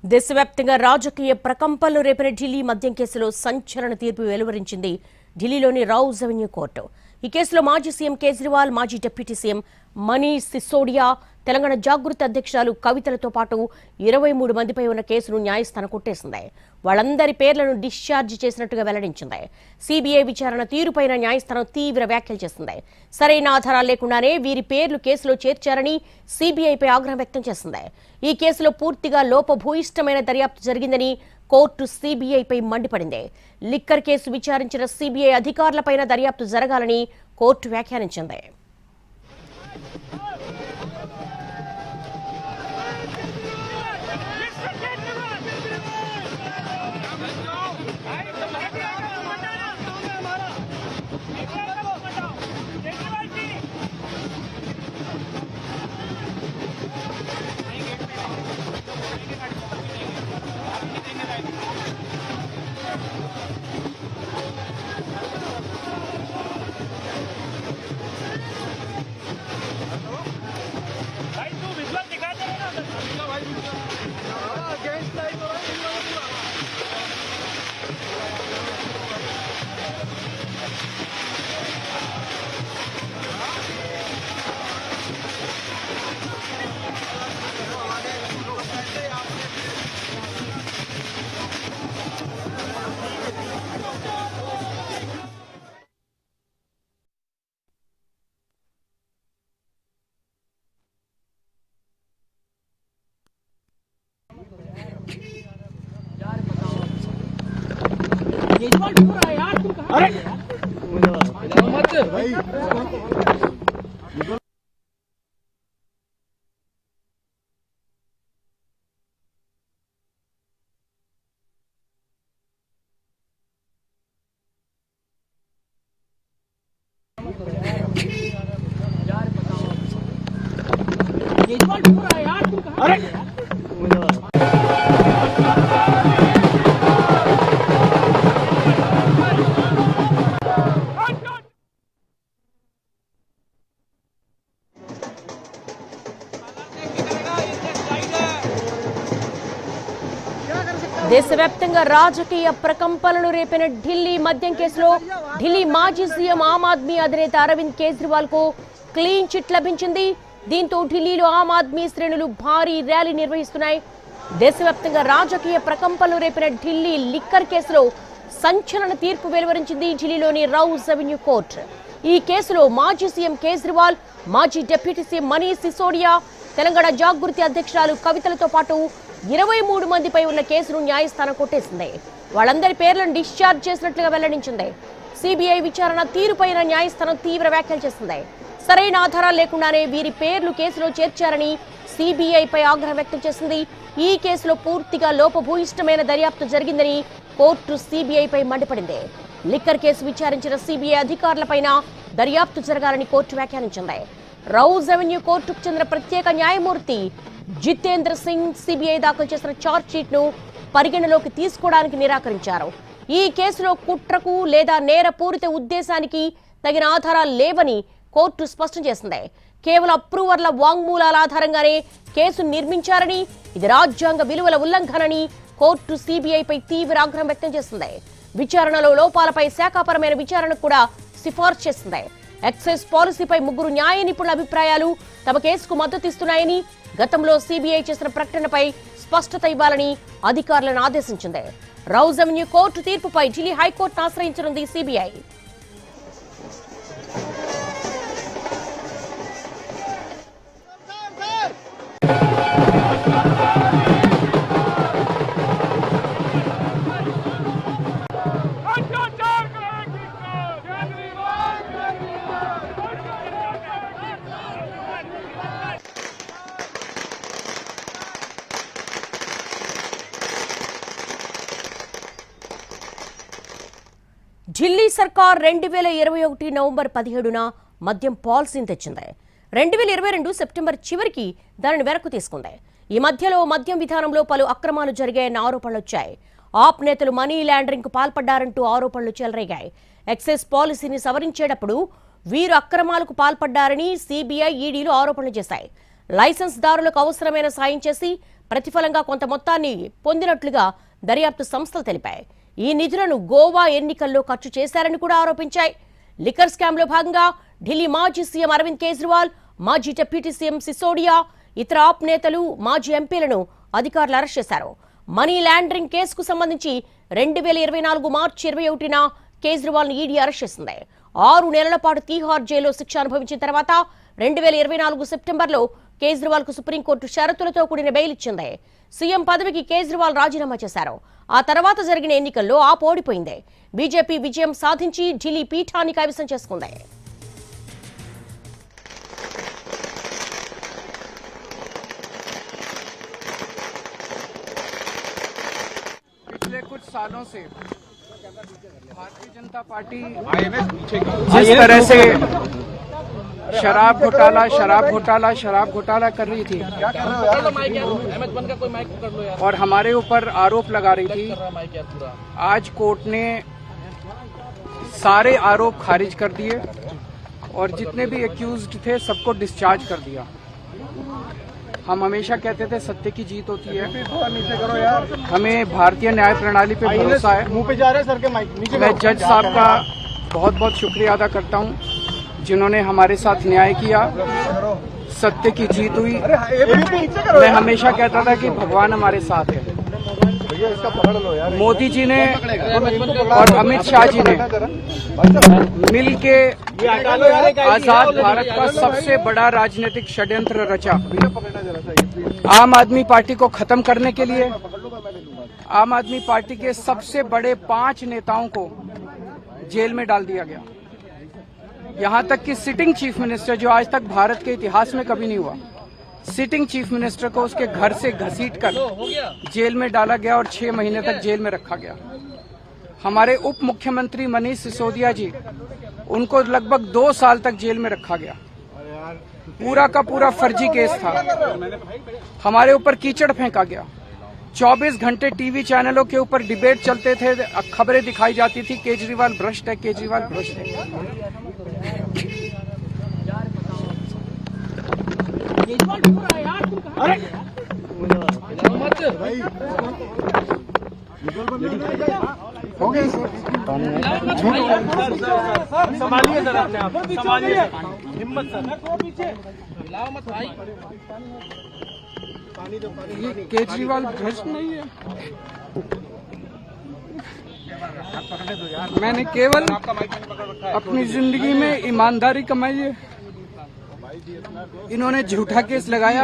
దేశవ్యాప్తంగా రాజకీయ ప్రకంపనలు రేపిన ఢిల్లీ మద్యం కేసులో సంచలన తీర్పు వెలువరించింది ఢిల్లీలోని రౌజ్ అవెన్యూ కోర్టు. ఈ కేసులో మాజీ సీఎం కేజ్రీవాల్, మాజీ డిప్యూటీ సీఎం మనీష్ సిసోడియా, తెలంగాణ జాగృతి అధ్యక్షురాలు కవితలతో పాటు 23 మందిపై ఉన్న కేసును న్యాయస్థానం కొట్టేసింది. వాళ్ళందరి పేర్లను డిశ్చార్జ్ చేసినట్టుగా వెల్లడించింది. సీబీఐ విచారణ తీరుపైన న్యాయస్థానం తీవ్ర వ్యాఖ్యలు చేసింది. సరైన ఆధారాలు లేకుండానే వీరి పేర్లు కేసులో చేర్చారని సీబీఐపై ఆగ్రహం వ్యక్తం చేసింది. ఈ కేసులో పూర్తిగా లోపభూయిష్టమైన దర్యాప్తు జరిగిందని కోర్టు సీబీఐపై మండిపడింది. లిక్కర్ కేసు విచారించిన సీబీఐ అధికారులపైన దర్యాప్తు జరగాలని కోర్టు వ్యాఖ్యానించింది. अरे దేశవ్యాప్తంగా రాజకీయ ప్రకంపనలు రేపిన ఢిల్లీ మద్యం కేసులో ఢిల్లీ మాజీ సీఎం ఆమ్ ఆద్మీ అధినేత అరవింద్ కేజ్రీవాల్ కు క్లీన్ చిట్ లభించింది. దీంతో ఢిల్లీలో ఆమ్ ఆద్మీ శ్రేణులు భారీ ర్యాలీ నిర్వహిస్తున్నాయి. దేశవ్యాప్తంగా రాజకీయ ప్రకంపనలు రేపిన ఢిల్లీ లిక్కర్ కేసులో సంచలన తీర్పు వెలువరించింది ఢిల్లీలోని రౌజ్ అవెన్యూ కోర్టు. ఈ కేసులో మాజీ సీఎం కేజ్రీవాల్, మాజీ డిప్యూటీ సీఎం మనీష్ సిసోడియా, తెలంగాణ జాగృతి అధ్యక్షురాలు కవితలతో పాటు 23 మందిపై ఉన్న కేసును న్యాయస్థానం కొట్టేసింది. వాళ్ళందరి పేర్లను డిశ్చార్జ్ చేసినట్లుగా వెల్లడించింది. సీబీఐ విచారణ తీరుపైన న్యాయస్థానం తీవ్ర వ్యాఖ్యలు చేసింది. సరైన ఆధారాలు లేకుండానే వీరి పేర్లు కేసులో చేర్చారని సీబీఐపై ఆగ్రహం వ్యక్తం చేసింది. ఈ కేసులో పూర్తిగా లోపభూయిష్టమైన దర్యాప్తు జరిగిందని కోర్టు సీబీఐపై మండిపడింది. లిక్కర్ కేసు విచారించిన సీబీఐ అధికారులపైన దర్యాప్తు జరగాలని కోర్టు వ్యాఖ్యానించింది. రౌజ్ అవెన్యూ కోర్టుకు చెందిన ప్రత్యేక న్యాయమూర్తి జితేంద్ర సింగ్ సీబీఐ దాఖలు చేసిన ఛార్జ్ షీట్ ను పరిగణలోకి తీసుకోవడానికి నిరాకరించారు. ఈ కేసులో కుట్రకు లేదా నేరపూరిత ఉద్దేశానికి తగిన ఆధారాలు లేవని కోర్టు స్పష్టం చేసింది. కేవలం అప్రూవర్ల వాంగ్మూలాల ఆధారంగానే కేసు నిర్మించారని, ఇది రాజ్యాంగ విలువల ఉల్లంఘనని కోర్టు సీబీఐపై తీవ్ర ఆగ్రహం వ్యక్తం చేసింది. విచారణలో లోపాలపై శాఖాపరమైన విచారణకు కూడా సిఫార్సు చేసింది. ఎక్సైజ్ పాలసీపై 3 న్యాయ నిపుణుల అభిప్రాయాలు తమ కేసుకు మద్దతిస్తున్నాయని, గతంలో సీబీఐ చేసిన ప్రకటనపై స్పష్టత ఇవ్వాలని అధికారులను ఆదేశించింది. రౌజ్ అవెన్యూ కోర్టు తీర్పుపై ఢిల్లీ హైకోర్టును ఆశ్రయించనుంది సీబీఐ. ఢిల్లీ సర్కార్ 2021 నవంబర్ 17న మద్యం పాలసీని తెచ్చింది. 2022 సెప్టెంబర్ చివరికి దానిని వెనక్కు తీసుకుంది. ఈ మధ్యలో మద్యం విధానంలో పలు అక్రమాలు జరిగాయన్న ఆరోపణలు వచ్చాయి. ఆప్ నేతలు మనీ లాండరింగ్ కు పాల్పడ్డారంటూ ఆరోపణలు చెలరేగాయి. ఎక్సైజ్ పాలసీని సవరించేటప్పుడు వీరు అక్రమాలకు పాల్పడ్డారని సీబీఐ, ఈడీలు ఆరోపణలు చేశాయి. లైసెన్స్ దారులకు అవసరమైన సాయం చేసి ప్రతిఫలంగా కొంత మొత్తాన్ని పొందినట్లుగా దర్యాప్తు సంస్థలు తెలిపాయి. ఈ నిధులను గోవా ఎన్నికల్లో ఖర్చు చేశారని కూడా ఆరోపించాయి. లిక్కర్ స్కామ్ లో భాగంగా ఢిల్లీ మాజీ సీఎం అరవింద్ కేజ్రీవాల్, మాజీ డిప్యూటీ సీఎం సిసోడియా, ఇతర ఆప్ నేతలు, మాజీ ఎంపీలను అధికారులు అరెస్ట్ చేశారు. మనీ లాండరింగ్ కేసుకు సంబంధించి 2024 మార్చి 21న కేజ్రీవాల్ ను ఈడీ అరెస్ట్ చేసింది. 6 నెలల పాటు తీహార్ జైల్లో శిక్ష అనుభవించిన తర్వాత 2024 సెప్టెంబర్లో కేజ్రీవాల్ కు సుప్రీంకోర్టు షరతులతో కూడిన బెయిల్ ఇచ్చింది. సీఎం పదవికి కేజ్రీవాల్ రాజీనామా చేశారు. ఆ తర్వాత జరిగిన ఎన్నికల్లో ఆప్ ఓడిపోయింది. బీజేపీ విజయం సాధించి ఢిల్లీ పీఠాన్ని కైవసం చేసుకుంది. पिछले कुछ सालों से भारतीय जनता पार्टी जिस तरह से शराब घोटाला कर रही थी और हमारे ऊपर आरोप लगा रही थी, आज कोर्ट ने सारे आरोप खारिज कर दिए और जितने भी एक्यूज्ड थे सबको डिस्चार्ज कर दिया। हम हमेशा कहते थे सत्य की जीत होती है। हमें भारतीय न्याय प्रणाली पे भरोसा है। मुंह पे जा रहे सर के माइक नीचे। मैं जज साहब का बहुत बहुत शुक्रिया अदा करता हूं जिन्होंने हमारे साथ न्याय किया, सत्य की जीत हुई। मैं हमेशा कहता था कि भगवान हमारे साथ है। मोदी जी ने और अमित शाह जी ने मिल के आजाद भारत का सबसे बड़ा राजनीतिक षड्यंत्र रचा। आम आदमी पार्टी को खत्म करने के लिए आम आदमी पार्टी के सबसे बड़े 5 नेताओं को जेल में डाल दिया गया। यहां तक कि सिटिंग चीफ मिनिस्टर, जो आज तक भारत के इतिहास में कभी नहीं हुआ, सिटिंग चीफ मिनिस्टर को उसके घर से घसीटकर जेल में डाला गया और 6 महीने तक जेल में रखा गया। हमारे उप मुख्यमंत्री मनीष सिसोदिया जी, उनको लगभग 2 साल तक जेल में रखा गया। पूरा का पूरा फर्जी केस था। हमारे ऊपर कीचड़ फेंका गया। 24 घंटे टीवी चैनलों के ऊपर डिबेट चलते थे, खबरें दिखाई जाती थी केजरीवाल भ्रष्ट है, केजरीवाल भ्रष्ट है। केजरीवाल क्यों रहा है यार तुम कहां? अरे हो गया संभालिए सर, अपने आप संभालिए, हिम्मत सर, पीछे हिलाओ मत भाई। ये केजरीवाल भ्रष्ट नहीं है। मैंने केवल अपनी जिंदगी में ईमानदारी कमाई है। इन्होंने झूठा केस लगाया।